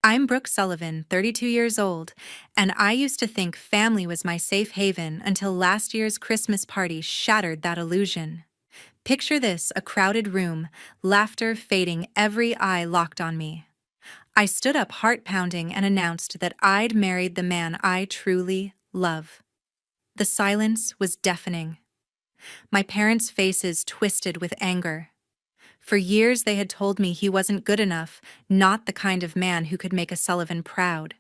I'm Brooke Sullivan, 32 years old, and I used to think family was my safe haven until last year's Christmas party shattered that illusion. Picture this: a crowded room, laughter fading, every eye locked on me. I stood up, heart pounding, and announced that I'd married the man I truly love. The silence was deafening. My parents' faces twisted with anger. For years, they had told me he wasn't good enough, not the kind of man who could make a Sullivan proud.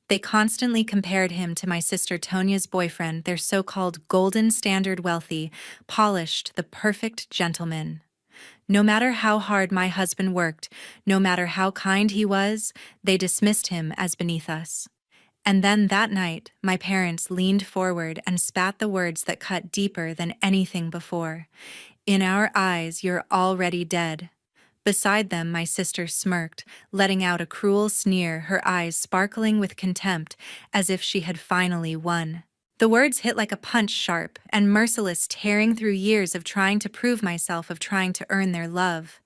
They constantly compared him to my sister Tonia's boyfriend, their so-called golden standard wealthy, polished, the perfect gentleman. No matter how hard my husband worked, no matter how kind he was, they dismissed him as beneath us. And then that night, my parents leaned forward and spat the words that cut deeper than anything before. "In our eyes, you're already dead." Beside them, my sister smirked, letting out a cruel sneer, her eyes sparkling with contempt, as if she had finally won. The words hit like a punch, sharp and merciless, tearing through years of trying to prove myself, of trying to earn their love.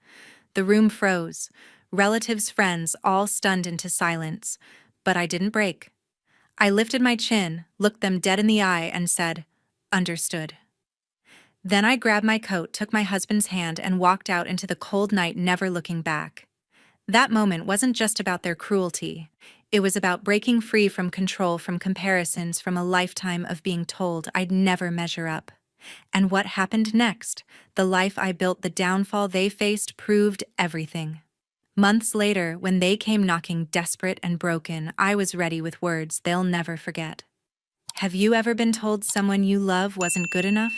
The room froze, relatives, friends, all stunned into silence. But I didn't break. I lifted my chin, looked them dead in the eye, and said, "Understood." Then I grabbed my coat, took my husband's hand, and walked out into the cold night, never looking back. That moment wasn't just about their cruelty. It was about breaking free from control, from comparisons, from a lifetime of being told I'd never measure up. And what happened next? The life I built, the downfall they faced, proved everything. Months later, when they came knocking, desperate and broken, I was ready with words they'll never forget. Have you ever been told someone you love wasn't good enough?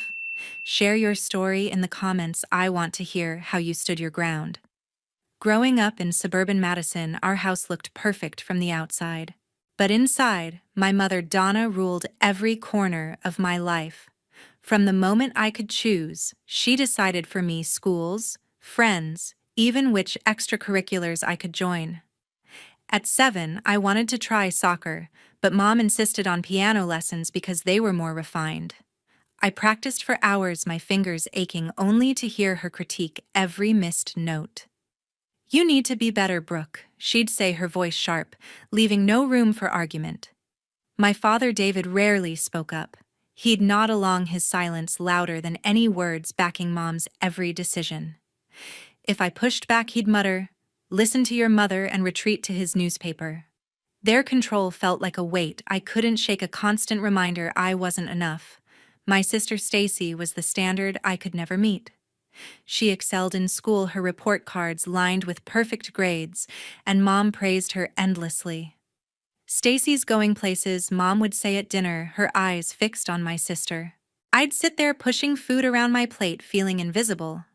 Share your story in the comments. I want to hear how you stood your ground. Growing up in suburban Madison, our house looked perfect from the outside. But inside, my mother Donna ruled every corner of my life. From the moment I could choose, she decided for me schools, friends, even which extracurriculars I could join. At 7, I wanted to try soccer, but Mom insisted on piano lessons because they were more refined. I practiced for hours, my fingers aching, only to hear her critique every missed note. "You need to be better, Brooke," she'd say, her voice sharp, leaving no room for argument. My father David rarely spoke up. He'd nod along, his silence louder than any words, backing Mom's every decision. If I pushed back, he'd mutter, "Listen to your mother," and retreat to his newspaper. Their control felt like a weight I couldn't shake, a constant reminder I wasn't enough. My sister Stacy was the standard I could never meet. She excelled in school, her report cards lined with perfect grades, and Mom praised her endlessly. "Stacy's going places," Mom would say at dinner, her eyes fixed on my sister. I'd sit there pushing food around my plate, feeling invisible.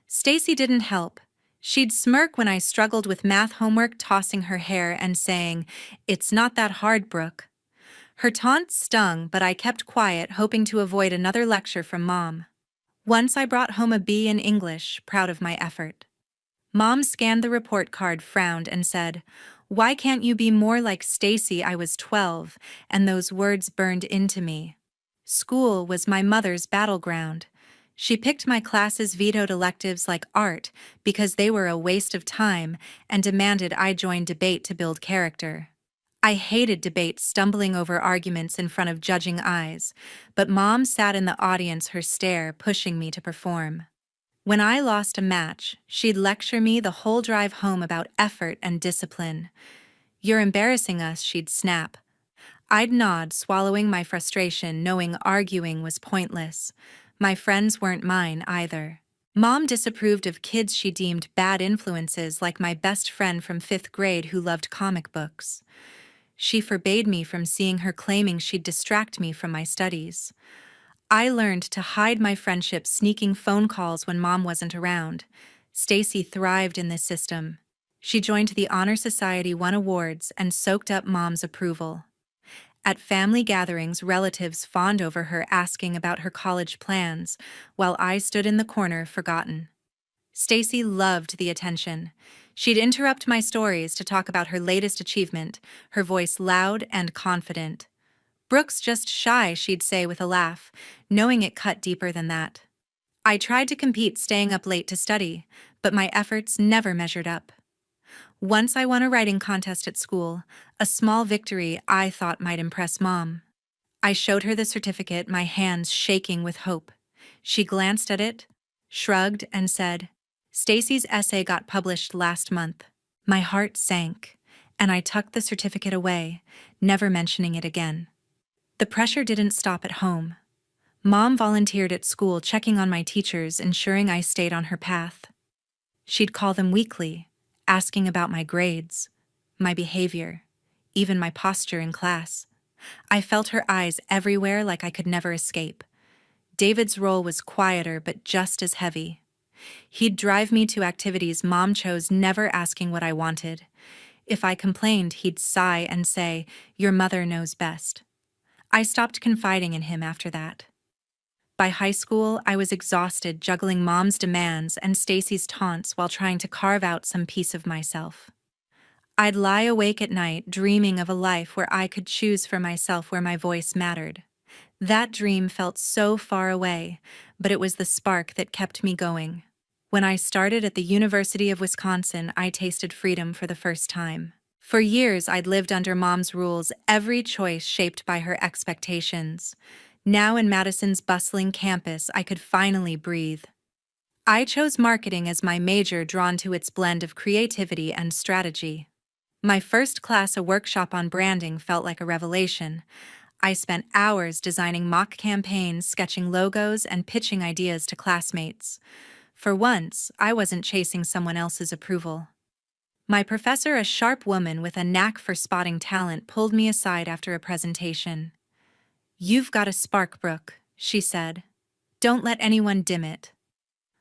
Stacy didn't help. She'd smirk when I struggled with math homework, tossing her hair and saying, "It's not that hard, Brooke." Her taunts stung, but I kept quiet, hoping to avoid another lecture from Mom. Once I brought home a B in English, proud of my effort. Mom scanned the report card, frowned, and said, "Why can't you be more like Stacy?" I was 12, and those words burned into me. School was my mother's battleground. She picked my classes, vetoed electives like art because they were a waste of time, and demanded I join debate to build character. I hated debate, stumbling over arguments in front of judging eyes, but Mom sat in the audience, her stare pushing me to perform. When I lost a match, she'd lecture me the whole drive home about effort and discipline. "You're embarrassing us," she'd snap. I'd nod, swallowing my frustration, knowing arguing was pointless. My friends weren't mine either. Mom disapproved of kids she deemed bad influences, like my best friend from 5th grade who loved comic books. She forbade me from seeing her, claiming she'd distract me from my studies. I learned to hide my friendships, sneaking phone calls when Mom wasn't around. Stacy thrived in this system. She joined the Honor Society, won awards, and soaked up Mom's approval. At family gatherings, relatives fawned over her, asking about her college plans, while I stood in the corner, forgotten. Stacy loved the attention. She'd interrupt my stories to talk about her latest achievement, her voice loud and confident. "Brooke's just shy," she'd say with a laugh, knowing it cut deeper than that. I tried to compete, staying up late to study, but my efforts never measured up. Once I won a writing contest at school, a small victory I thought might impress Mom. I showed her the certificate, my hands shaking with hope. She glanced at it, shrugged, and said, "Stacy's essay got published last month." My heart sank, and I tucked the certificate away, never mentioning it again. The pressure didn't stop at home. Mom volunteered at school, checking on my teachers, ensuring I stayed on her path. She'd call them weekly, asking about my grades, my behavior, even my posture in class. I felt her eyes everywhere, like I could never escape. David's role was quieter but just as heavy. He'd drive me to activities Mom chose, never asking what I wanted. If I complained, he'd sigh and say, "Your mother knows best." I stopped confiding in him after that. By high school, I was exhausted juggling Mom's demands and Stacy's taunts while trying to carve out some piece of myself. I'd lie awake at night dreaming of a life where I could choose for myself, where my voice mattered. That dream felt so far away, but it was the spark that kept me going. When I started at the University of Wisconsin, I tasted freedom for the first time. For years, I'd lived under Mom's rules, every choice shaped by her expectations. Now in Madison's bustling campus, I could finally breathe. I chose marketing as my major, drawn to its blend of creativity and strategy. My first class, a workshop on branding, felt like a revelation. I spent hours designing mock campaigns, sketching logos, and pitching ideas to classmates. For once, I wasn't chasing someone else's approval. My professor, a sharp woman with a knack for spotting talent, pulled me aside after a presentation. "You've got a spark, Brooke," she said. "Don't let anyone dim it."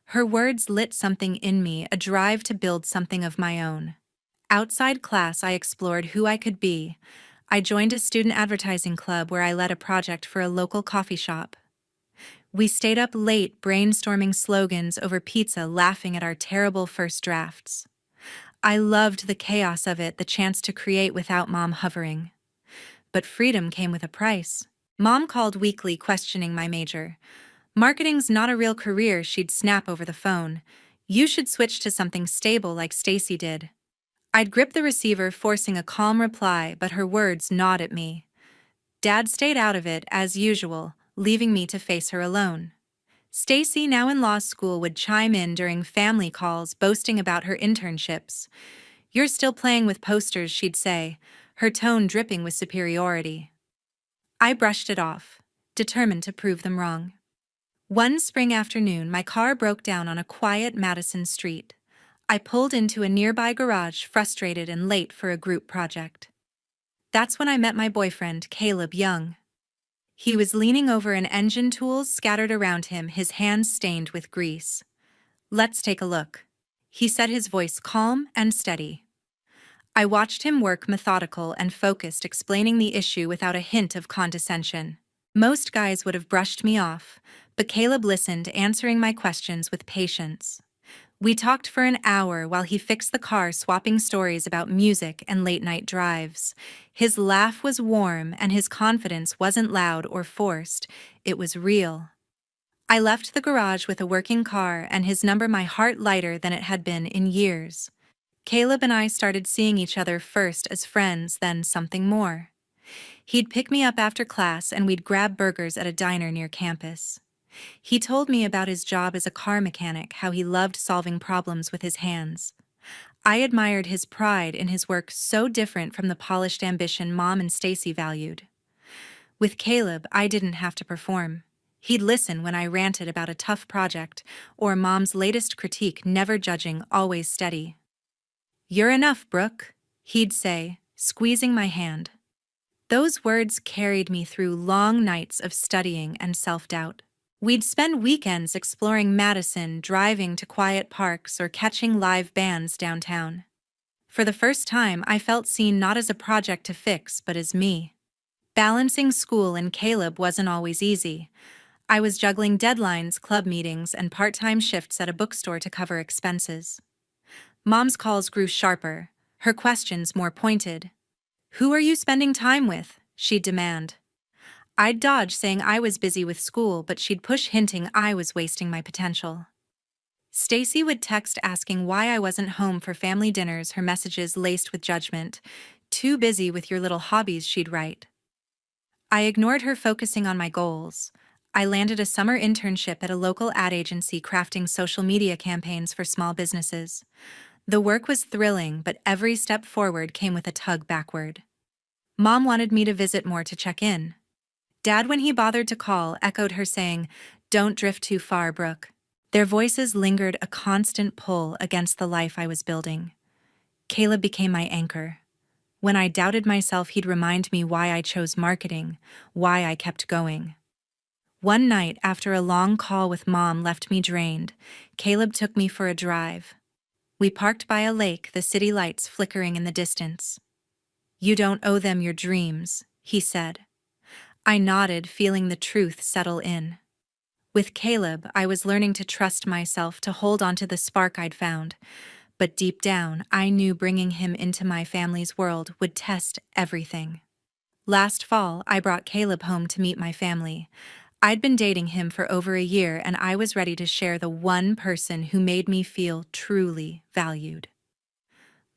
Her words lit something in me, a drive to build something of my own. Outside class, I explored who I could be. I joined a student advertising club where I led a project for a local coffee shop. We stayed up late brainstorming slogans over pizza, laughing at our terrible first drafts. I loved the chaos of it, the chance to create without Mom hovering. But freedom came with a price. Mom called weekly, questioning my major. "Marketing's not a real career," she'd snap over the phone. "You should switch to something stable like Stacy did." I'd grip the receiver, forcing a calm reply, but her words gnawed at me. Dad stayed out of it, as usual, leaving me to face her alone. Stacy, now in law school, would chime in during family calls, boasting about her internships. "You're still playing with posters," she'd say, her tone dripping with superiority. I brushed it off, determined to prove them wrong. One spring afternoon, my car broke down on a quiet Madison street. I pulled into a nearby garage, frustrated and late for a group project. That's when I met my boyfriend, Caleb Young. He was leaning over an engine, tools scattered around him, his hands stained with grease. "Let's take a look," he said, his voice calm and steady. I watched him work, methodical and focused, explaining the issue without a hint of condescension. Most guys would have brushed me off, but Caleb listened, answering my questions with patience. We talked for an hour while he fixed the car, swapping stories about music and late-night drives. His laugh was warm, and his confidence wasn't loud or forced. It was real. I left the garage with a working car and his number, my heart lighter than it had been in years. Caleb and I started seeing each other first as friends, then something more. He'd pick me up after class and we'd grab burgers at a diner near campus. He told me about his job as a car mechanic, how he loved solving problems with his hands. I admired his pride in his work, so different from the polished ambition Mom and Stacy valued. With Caleb, I didn't have to perform. He'd listen when I ranted about a tough project or Mom's latest critique, never judging, always steady. "You're enough, Brooke," he'd say, squeezing my hand. Those words carried me through long nights of studying and self-doubt. We'd spend weekends exploring Madison, driving to quiet parks or catching live bands downtown. For the first time, I felt seen, not as a project to fix, but as me. Balancing school and Caleb wasn't always easy. I was juggling deadlines, club meetings, and part-time shifts at a bookstore to cover expenses. Mom's calls grew sharper, her questions more pointed. "Who are you spending time with?" she'd demand. I'd dodge, saying I was busy with school, but she'd push, hinting I was wasting my potential. Stacy would text asking why I wasn't home for family dinners, her messages laced with judgment. Too busy with your little hobbies, she'd write. I ignored her, focusing on my goals. I landed a summer internship at a local ad agency crafting social media campaigns for small businesses. The work was thrilling, but every step forward came with a tug backward. Mom wanted me to visit more, to check in. Dad, when he bothered to call, echoed her saying, "Don't drift too far, Brooke." Their voices lingered, a constant pull against the life I was building. Caleb became my anchor. When I doubted myself, he'd remind me why I chose marketing, why I kept going. One night, after a long call with Mom left me drained, Caleb took me for a drive. We parked by a lake, the city lights flickering in the distance. "You don't owe them your dreams," he said. I nodded, feeling the truth settle in. With Caleb, I was learning to trust myself, to hold on to the spark I'd found. But deep down, I knew bringing him into my family's world would test everything. Last fall, I brought Caleb home to meet my family. I'd been dating him for over a year, and I was ready to share the one person who made me feel truly valued.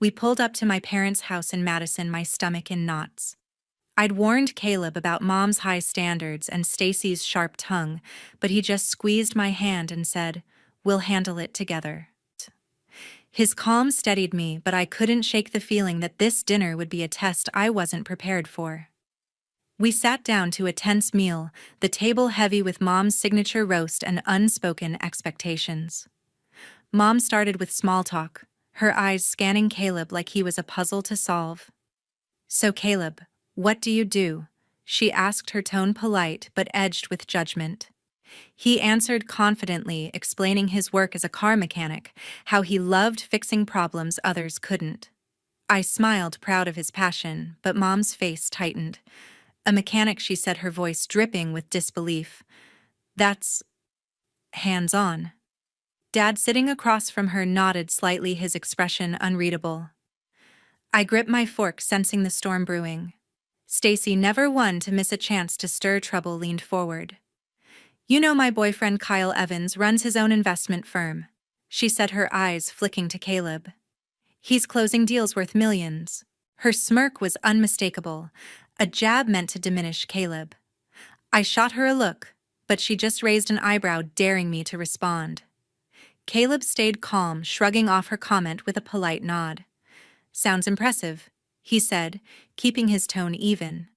We pulled up to my parents' house in Madison, my stomach in knots. I'd warned Caleb about Mom's high standards and Stacy's sharp tongue, but he just squeezed my hand and said, "We'll handle it together." His calm steadied me, but I couldn't shake the feeling that this dinner would be a test I wasn't prepared for. We sat down to a tense meal, the table heavy with Mom's signature roast and unspoken expectations. Mom started with small talk, her eyes scanning Caleb like he was a puzzle to solve. "So Caleb, what do you do?" she asked, her tone polite but edged with judgment. He answered confidently, explaining his work as a car mechanic, how he loved fixing problems others couldn't. I smiled, proud of his passion, but Mom's face tightened. "A mechanic," she said, her voice dripping with disbelief. "That's hands-on." Dad, sitting across from her, nodded slightly, his expression unreadable. I gripped my fork, sensing the storm brewing. Stacy, never one to miss a chance to stir trouble, leaned forward. "You know, my boyfriend Kyle Evans runs his own investment firm," she said, her eyes flicking to Caleb. "He's closing deals worth millions." Her smirk was unmistakable, a jab meant to diminish Caleb. I shot her a look, but she just raised an eyebrow, daring me to respond. Caleb stayed calm, shrugging off her comment with a polite nod. "Sounds impressive," he said, keeping his tone even.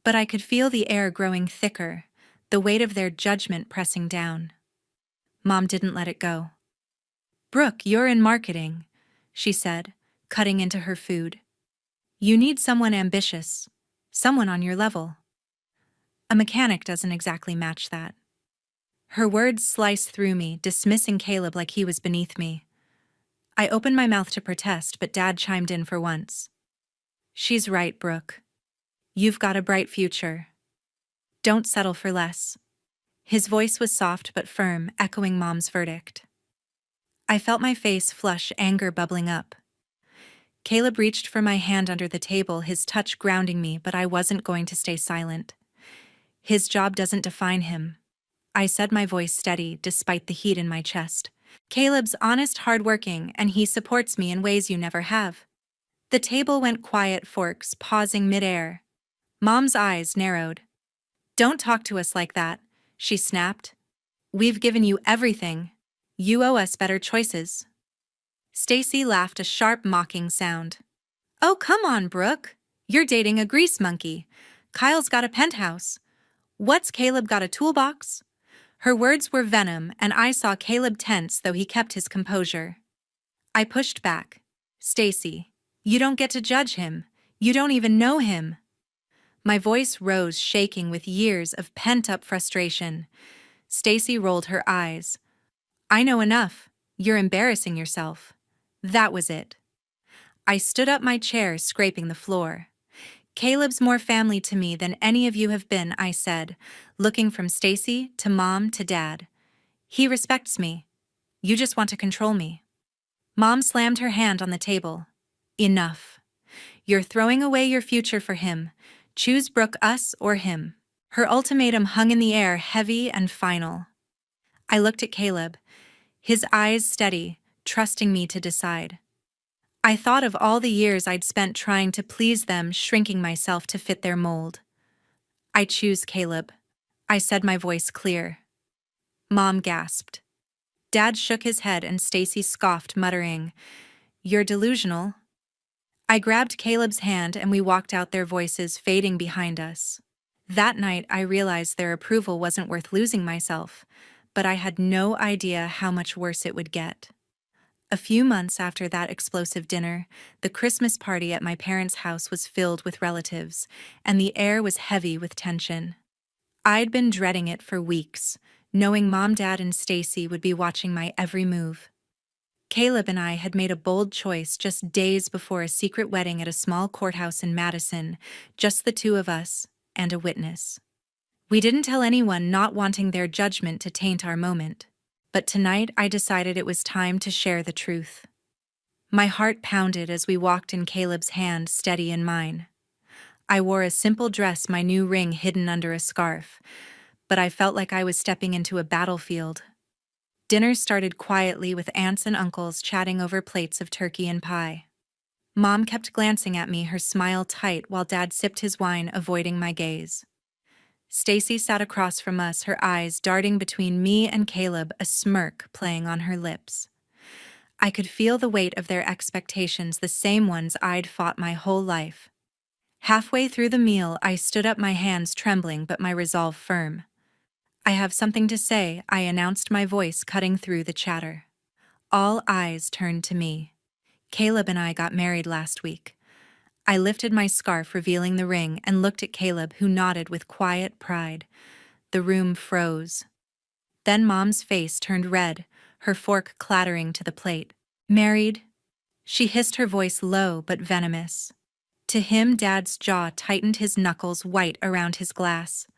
But I could feel the air growing thicker, the weight of their judgment pressing down. Mom didn't let it go. "Brooke, you're in marketing," she said, cutting into her food. "You need someone ambitious, someone on your level. A mechanic doesn't exactly match that." Her words sliced through me, dismissing Caleb like he was beneath me. I opened my mouth to protest, but Dad chimed in for once. "She's right, Brooke. You've got a bright future. Don't settle for less." His voice was soft but firm, echoing Mom's verdict. I felt my face flush, anger bubbling up. Caleb reached for my hand under the table, his touch grounding me, but I wasn't going to stay silent. "His job doesn't define him," I said, my voice steady despite the heat in my chest. "Caleb's honest, hardworking, and he supports me in ways you never have." The table went quiet, forks pausing midair. Mom's eyes narrowed. "Don't talk to us like that," she snapped. "We've given you everything. You owe us better choices." Stacy laughed, a sharp, mocking sound. "Oh, come on, Brooke. You're dating a grease monkey. Kyle's got a penthouse. What's Caleb got, a toolbox?" Her words were venom, and I saw Caleb tense, though he kept his composure. I pushed back. "Stacy, you don't get to judge him. You don't even know him." My voice rose, shaking with years of pent-up frustration. Stacy rolled her eyes. "I know enough. You're embarrassing yourself." That was it. I stood up, my chair scraping the floor. "Caleb's more family to me than any of you have been," I said, looking from Stacy to Mom to Dad. "He respects me. You just want to control me." Mom slammed her hand on the table. "Enough. You're throwing away your future for him. Choose Brooke, us or him." Her ultimatum hung in the air, heavy and final. I looked at Caleb. his eyes steady, trusting me to decide. I thought of all the years I'd spent trying to please them, shrinking myself to fit their mold. I choose Caleb, I said, my voice clear. Mom gasped. Dad shook his head and Stacy scoffed, muttering, "You're delusional." I grabbed Caleb's hand and we walked out, their voices fading behind us. That night I realized their approval wasn't worth losing myself, but I had no idea how much worse it would get. A few months after that explosive dinner, the Christmas party at my parents' house was filled with relatives, and the air was heavy with tension. I'd been dreading it for weeks, knowing Mom, Dad, and Stacy would be watching my every move. Caleb and I had made a bold choice just days before a secret wedding at a small courthouse in Madison, just the two of us and a witness. We didn't tell anyone, not wanting their judgment to taint our moment. But tonight I decided it was time to share the truth. My heart pounded as we walked in, Caleb's hand steady in mine. I wore a simple dress, my new ring hidden under a scarf, but I felt like I was stepping into a battlefield. Dinner started quietly with aunts and uncles chatting over plates of turkey and pie. Mom kept glancing at me, her smile tight, while Dad sipped his wine, avoiding my gaze. Stacy sat across from us, her eyes darting between me and Caleb, a smirk playing on her lips. I could feel the weight of their expectations, the same ones I'd fought my whole life. Halfway through the meal, I stood up, my hands trembling but my resolve firm. "I have something to say," I announced, my voice cutting through the chatter. All eyes turned to me. "Caleb and I got married last week." I lifted my scarf, revealing the ring, and looked at Caleb, who nodded with quiet pride. The room froze. Then Mom's face turned red, her fork clattering to the plate. "Married?" She hissed, her voice low but venomous. To him, Dad's jaw tightened, his knuckles white around his glass.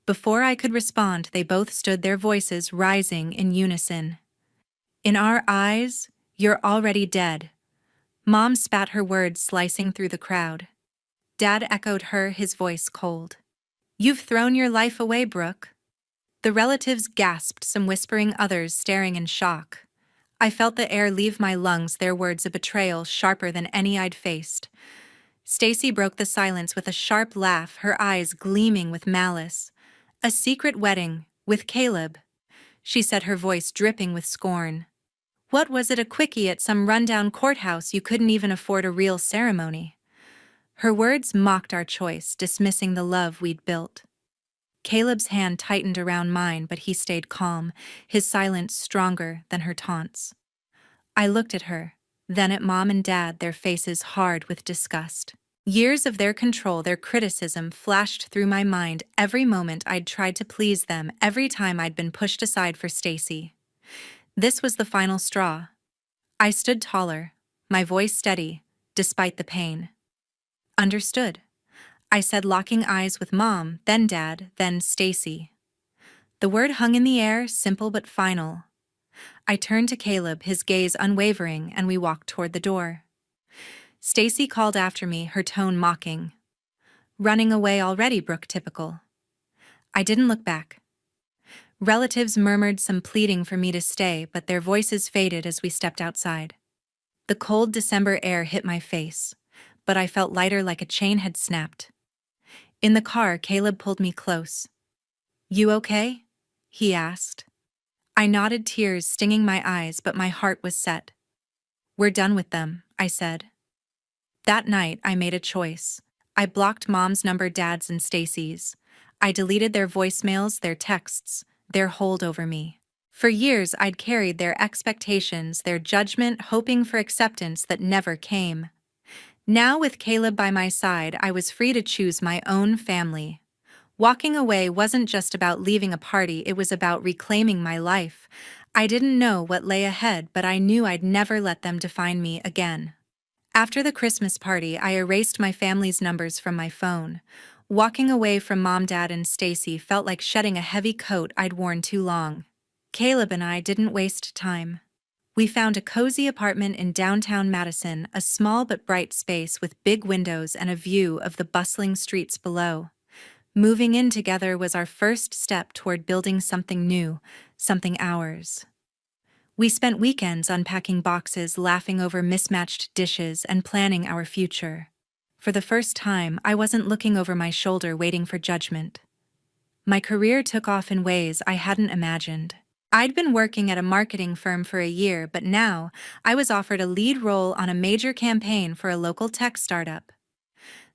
Before I could respond, they both stood, their voices rising in unison. "In our eyes, you're already dead." Mom spat, her words slicing through the crowd. Dad echoed her, his voice cold. "You've thrown your life away, Brooke." The relatives gasped, some whispering, others staring in shock. I felt the air leave my lungs, their words a betrayal sharper than any I'd faced. Stacy broke the silence with a sharp laugh, her eyes gleaming with malice. "A secret wedding, with Caleb," she said, her voice dripping with scorn. "What was it, a quickie at some rundown courthouse? You couldn't even afford a real ceremony." Her words mocked our choice, dismissing the love we'd built. Caleb's hand tightened around mine, but he stayed calm, his silence stronger than her taunts. I looked at her, then at Mom and Dad, their faces hard with disgust. Years of their control, their criticism flashed through my mind every moment I'd tried to please them, every time I'd been pushed aside for Stacy. This was the final straw. I stood taller, my voice steady, despite the pain. "Understood," I said, locking eyes with Mom, then Dad, then Stacy. The word hung in the air, simple but final. I turned to Caleb, his gaze unwavering, and we walked toward the door. Stacy called after me, her tone mocking. "Running away already, Brooke, typical." I didn't look back. Relatives murmured some pleading for me to stay, but their voices faded as we stepped outside. The cold December air hit my face, but I felt lighter, like a chain had snapped. In the car, Caleb pulled me close. "You okay?" he asked. I nodded, tears stinging my eyes, but my heart was set. "We're done with them," I said. That night, I made a choice. I blocked Mom's number, Dad's and Stacy's. I deleted their voicemails, their texts, their hold over me. For years, I'd carried their expectations, their judgment, hoping for acceptance that never came. Now, with Caleb by my side, I was free to choose my own family. Walking away wasn't just about leaving a party, it was about reclaiming my life. I didn't know what lay ahead, but I knew I'd never let them define me again. After the Christmas party, I erased my family's numbers from my phone. Walking away from Mom, Dad, and Stacy felt like shedding a heavy coat I'd worn too long. Caleb and I didn't waste time. We found a cozy apartment in downtown Madison, a small but bright space with big windows and a view of the bustling streets below. Moving in together was our first step toward building something new, something ours. We spent weekends unpacking boxes, laughing over mismatched dishes, and planning our future. For the first time, I wasn't looking over my shoulder waiting for judgment. My career took off in ways I hadn't imagined. I'd been working at a marketing firm for a year, but now I was offered a lead role on a major campaign for a local tech startup.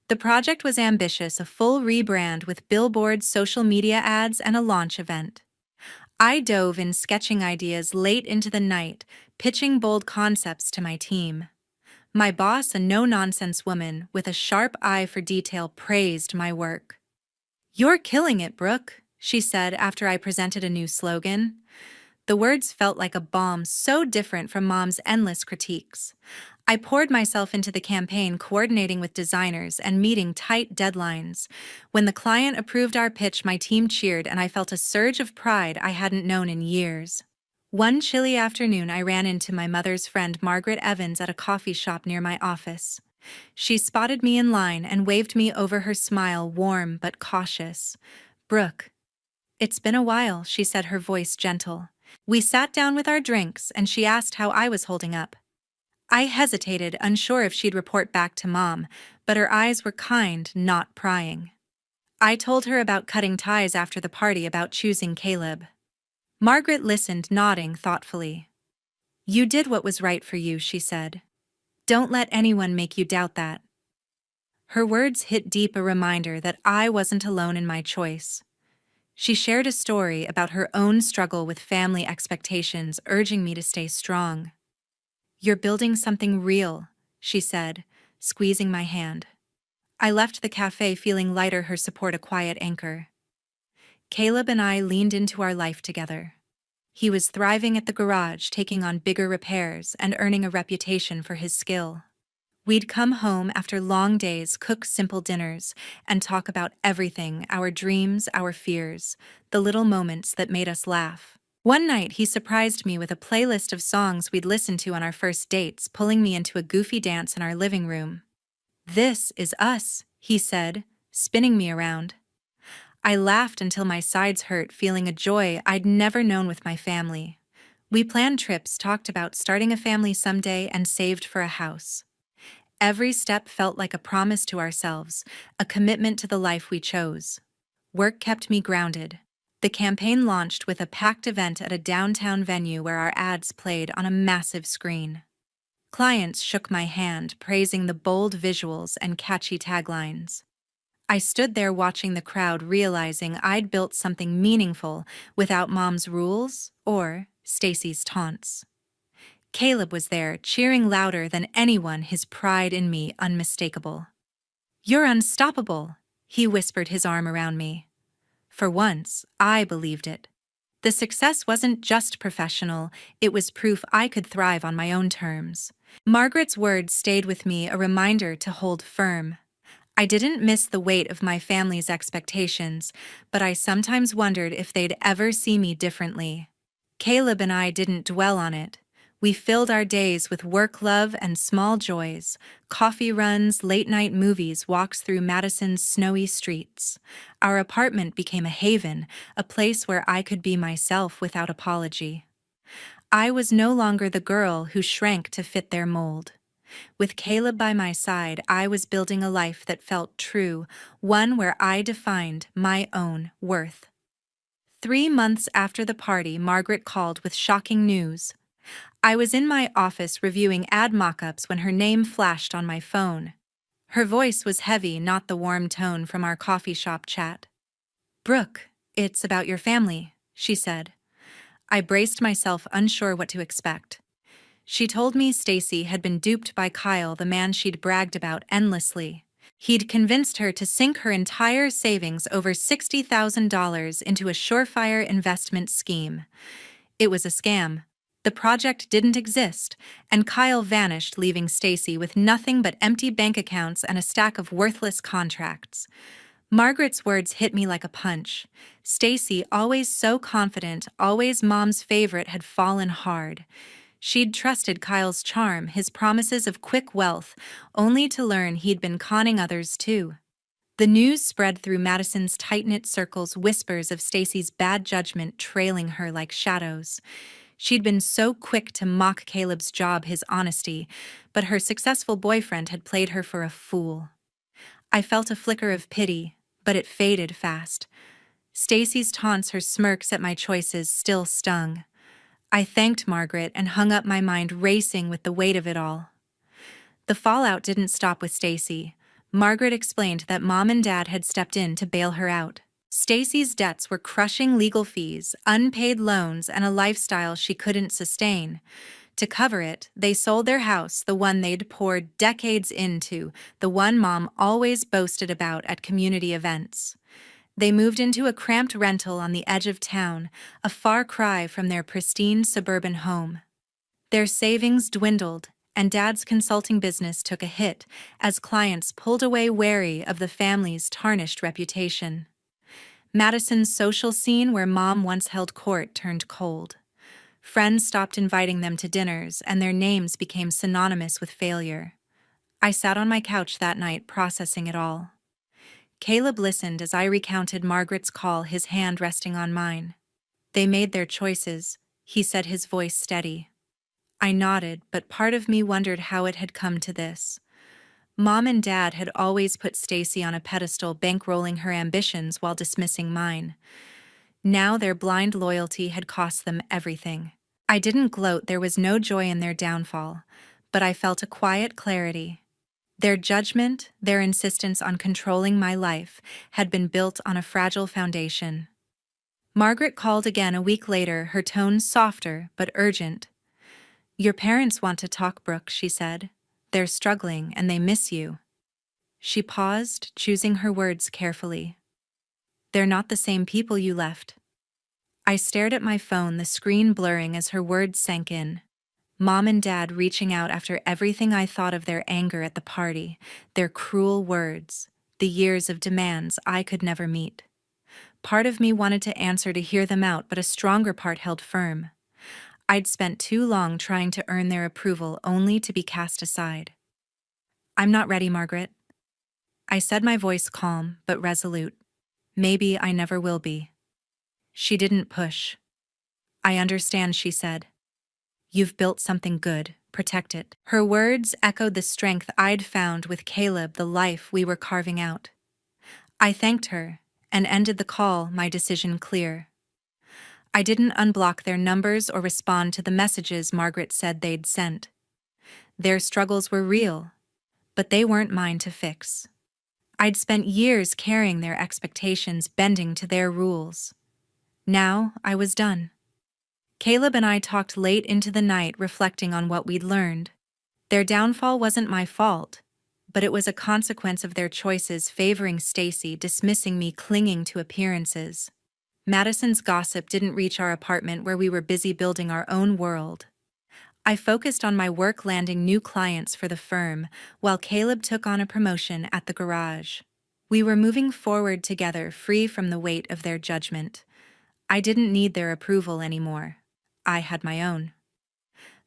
The project was ambitious, a full rebrand with billboards, social media ads, and a launch event. I dove in sketching ideas late into the night, pitching bold concepts to my team. My boss, a no-nonsense woman with a sharp eye for detail, praised my work. "You're killing it, Brooke," she said after I presented a new slogan. The words felt like a balm, so different from Mom's endless critiques. I poured myself into the campaign, coordinating with designers and meeting tight deadlines. When the client approved our pitch, my team cheered, and I felt a surge of pride I hadn't known in years. One chilly afternoon, I ran into my mother's friend Margaret Evans at a coffee shop near my office. She spotted me in line and waved me over, her smile warm but cautious. "Brooke, it's been a while," she said, her voice gentle. We sat down with our drinks, and she asked how I was holding up. I hesitated, unsure if she'd report back to Mom, but her eyes were kind, not prying. I told her about cutting ties after the party, about choosing Caleb. Margaret listened, nodding thoughtfully. "You did what was right for you," she said. "Don't let anyone make you doubt that." Her words hit deep, a reminder that I wasn't alone in my choice. She shared a story about her own struggle with family expectations, urging me to stay strong. "You're building something real," she said, squeezing my hand. I left the cafe feeling lighter, her support a quiet anchor. Caleb and I leaned into our life together. He was thriving at the garage, taking on bigger repairs and earning a reputation for his skill. We'd come home after long days, cook simple dinners, and talk about everything: our dreams, our fears, the little moments that made us laugh. One night, he surprised me with a playlist of songs we'd listened to on our first dates, pulling me into a goofy dance in our living room. "This is us," he said, spinning me around. I laughed until my sides hurt, feeling a joy I'd never known with my family. We planned trips, talked about starting a family someday, and saved for a house. Every step felt like a promise to ourselves, a commitment to the life we chose. Work kept me grounded. The campaign launched with a packed event at a downtown venue where our ads played on a massive screen. Clients shook my hand, praising the bold visuals and catchy taglines. I stood there watching the crowd, realizing I'd built something meaningful without Mom's rules or Stacy's taunts. Caleb was there, cheering louder than anyone, his pride in me unmistakable. "You're unstoppable," he whispered, his arm around me. For once, I believed it. The success wasn't just professional, it was proof I could thrive on my own terms. Margaret's words stayed with me, a reminder to hold firm. I didn't miss the weight of my family's expectations, but I sometimes wondered if they'd ever see me differently. Caleb and I didn't dwell on it. We filled our days with work, love, and small joys: coffee runs, late-night movies, walks through Madison's snowy streets. Our apartment became a haven, a place where I could be myself without apology. I was no longer the girl who shrank to fit their mold. With Caleb by my side, I was building a life that felt true, one where I defined my own worth. 3 months after the party, Margaret called with shocking news. I was in my office reviewing ad mock-ups when her name flashed on my phone. Her voice was heavy, not the warm tone from our coffee shop chat. "Brooke, it's about your family," she said. I braced myself, unsure what to expect. She told me Stacy had been duped by Kyle, the man she'd bragged about endlessly. He'd convinced her to sink her entire savings, over $60,000, into a surefire investment scheme. It was a scam. The project didn't exist, and Kyle vanished, leaving Stacy with nothing but empty bank accounts and a stack of worthless contracts. Margaret's words hit me like a punch. Stacy, always so confident, always Mom's favorite, had fallen hard. She'd trusted Kyle's charm, his promises of quick wealth, only to learn he'd been conning others too. The news spread through Madison's tight-knit circles, whispers of Stacy's bad judgment trailing her like shadows. She'd been so quick to mock Caleb's job, his honesty, but her successful boyfriend had played her for a fool. I felt a flicker of pity, but it faded fast. Stacy's taunts, her smirks at my choices, still stung. I thanked Margaret and hung up, my mind racing with the weight of it all. The fallout didn't stop with Stacy. Margaret explained that Mom and Dad had stepped in to bail her out. Stacy's debts were crushing: legal fees, unpaid loans, and a lifestyle she couldn't sustain. To cover it, they sold their house, the one they'd poured decades into, the one Mom always boasted about at community events. They moved into a cramped rental on the edge of town, a far cry from their pristine suburban home. Their savings dwindled, and Dad's consulting business took a hit as clients pulled away, wary of the family's tarnished reputation. Madison's social scene, where Mom once held court, turned cold. Friends stopped inviting them to dinners, and their names became synonymous with failure. I sat on my couch that night, processing it all. Caleb listened as I recounted Margaret's call, his hand resting on mine. "They made their choices," he said, his voice steady. I nodded, but part of me wondered how it had come to this. Mom and Dad had always put Stacy on a pedestal, bankrolling her ambitions while dismissing mine. Now their blind loyalty had cost them everything. I didn't gloat, there was no joy in their downfall, but I felt a quiet clarity. Their judgment, their insistence on controlling my life, had been built on a fragile foundation. Margaret called again a week later, her tone softer but urgent. "Your parents want to talk, Brooke," she said. "They're struggling and they miss you." She paused, choosing her words carefully. "They're not the same people you left." I stared at my phone, the screen blurring as her words sank in. Mom and Dad reaching out after everything I thought of: their anger at the party, their cruel words, the years of demands I could never meet. Part of me wanted to answer, to hear them out, but a stronger part held firm. I'd spent too long trying to earn their approval, only to be cast aside. "I'm not ready, Margaret." I said, my voice calm but resolute. "Maybe I never will be." She didn't push. "I understand," she said. "You've built something good. Protect it." Her words echoed the strength I'd found with Caleb, the life we were carving out. I thanked her and ended the call, my decision clear. I didn't unblock their numbers or respond to the messages Margaret said they'd sent. Their struggles were real, but they weren't mine to fix. I'd spent years carrying their expectations, bending to their rules. Now I was done. Caleb and I talked late into the night, reflecting on what we'd learned. Their downfall wasn't my fault, but it was a consequence of their choices, favoring Stacy, dismissing me, clinging to appearances. Madison's gossip didn't reach our apartment, where we were busy building our own world. I focused on my work, landing new clients for the firm, while Caleb took on a promotion at the garage. We were moving forward together, free from the weight of their judgment. I didn't need their approval anymore. I had my own.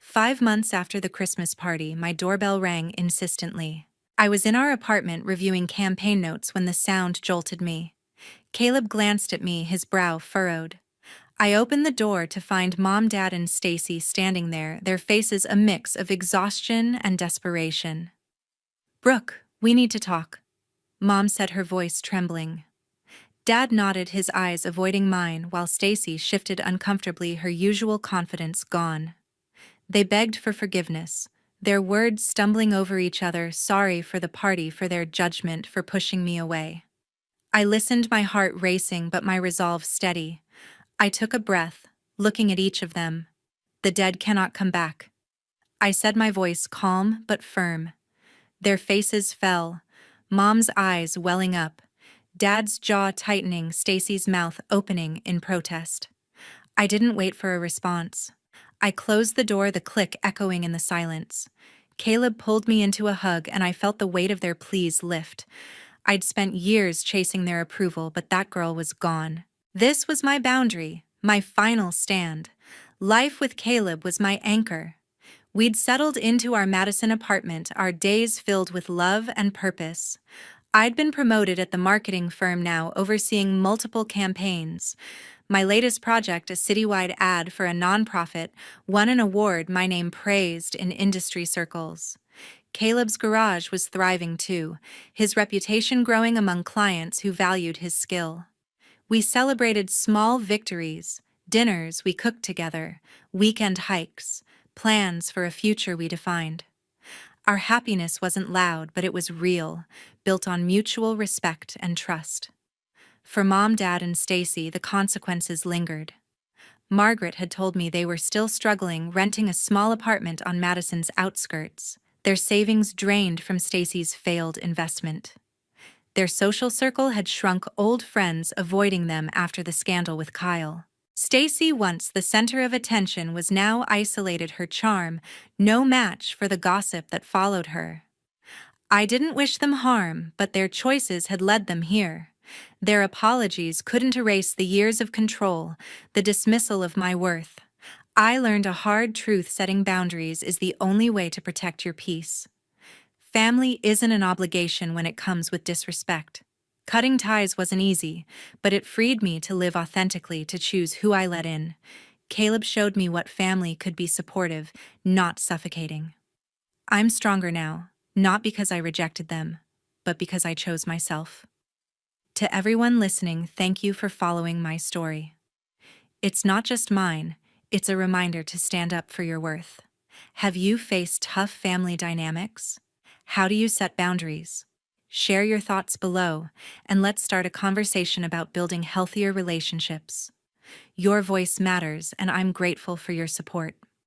5 months after the Christmas party, my doorbell rang insistently. I was in our apartment reviewing campaign notes when the sound jolted me. Caleb glanced at me, his brow furrowed. I opened the door to find Mom, Dad, and Stacy standing there, their faces a mix of exhaustion and desperation. "Brooke, we need to talk," Mom said, her voice trembling. Dad nodded, his eyes avoiding mine, while Stacy shifted uncomfortably, her usual confidence gone. They begged for forgiveness, their words stumbling over each other, sorry for the party, for their judgment, for pushing me away. I listened, my heart racing but my resolve steady. I took a breath, looking at each of them. "The dead cannot come back," I said, my voice calm but firm. Their faces fell, Mom's eyes welling up, Dad's jaw tightening, Stacy's mouth opening in protest. I didn't wait for a response. I closed the door, the click echoing in the silence. Caleb pulled me into a hug, and I felt the weight of their pleas lift. I'd spent years chasing their approval, but that girl was gone. This was my boundary, my final stand. Life with Caleb was my anchor. We'd settled into our Madison apartment, our days filled with love and purpose. I'd been promoted at the marketing firm now, overseeing multiple campaigns. My latest project, a citywide ad for a nonprofit, won an award, my name praised in industry circles. Caleb's garage was thriving too, his reputation growing among clients who valued his skill. We celebrated small victories, dinners we cooked together, weekend hikes, plans for a future we defined. Our happiness wasn't loud, but it was real, built on mutual respect and trust. For Mom, Dad, and Stacy, the consequences lingered. Margaret had told me they were still struggling, renting a small apartment on Madison's outskirts, their savings drained from Stacy's failed investment. Their social circle had shrunk, old friends avoiding them after the scandal with Kyle. Stacy, once the center of attention, was now isolated, her charm no match for the gossip that followed her. I didn't wish them harm, but their choices had led them here. Their apologies couldn't erase the years of control, the dismissal of my worth. I learned a hard truth: setting boundaries is the only way to protect your peace. Family isn't an obligation when it comes with disrespect. Cutting ties wasn't easy, but it freed me to live authentically, to choose who I let in. Caleb showed me what family could be: supportive, not suffocating. I'm stronger now, not because I rejected them, but because I chose myself. To everyone listening, thank you for following my story. It's not just mine, it's a reminder to stand up for your worth. Have you faced tough family dynamics? How do you set boundaries? Share your thoughts below, and let's start a conversation about building healthier relationships. Your voice matters, and I'm grateful for your support.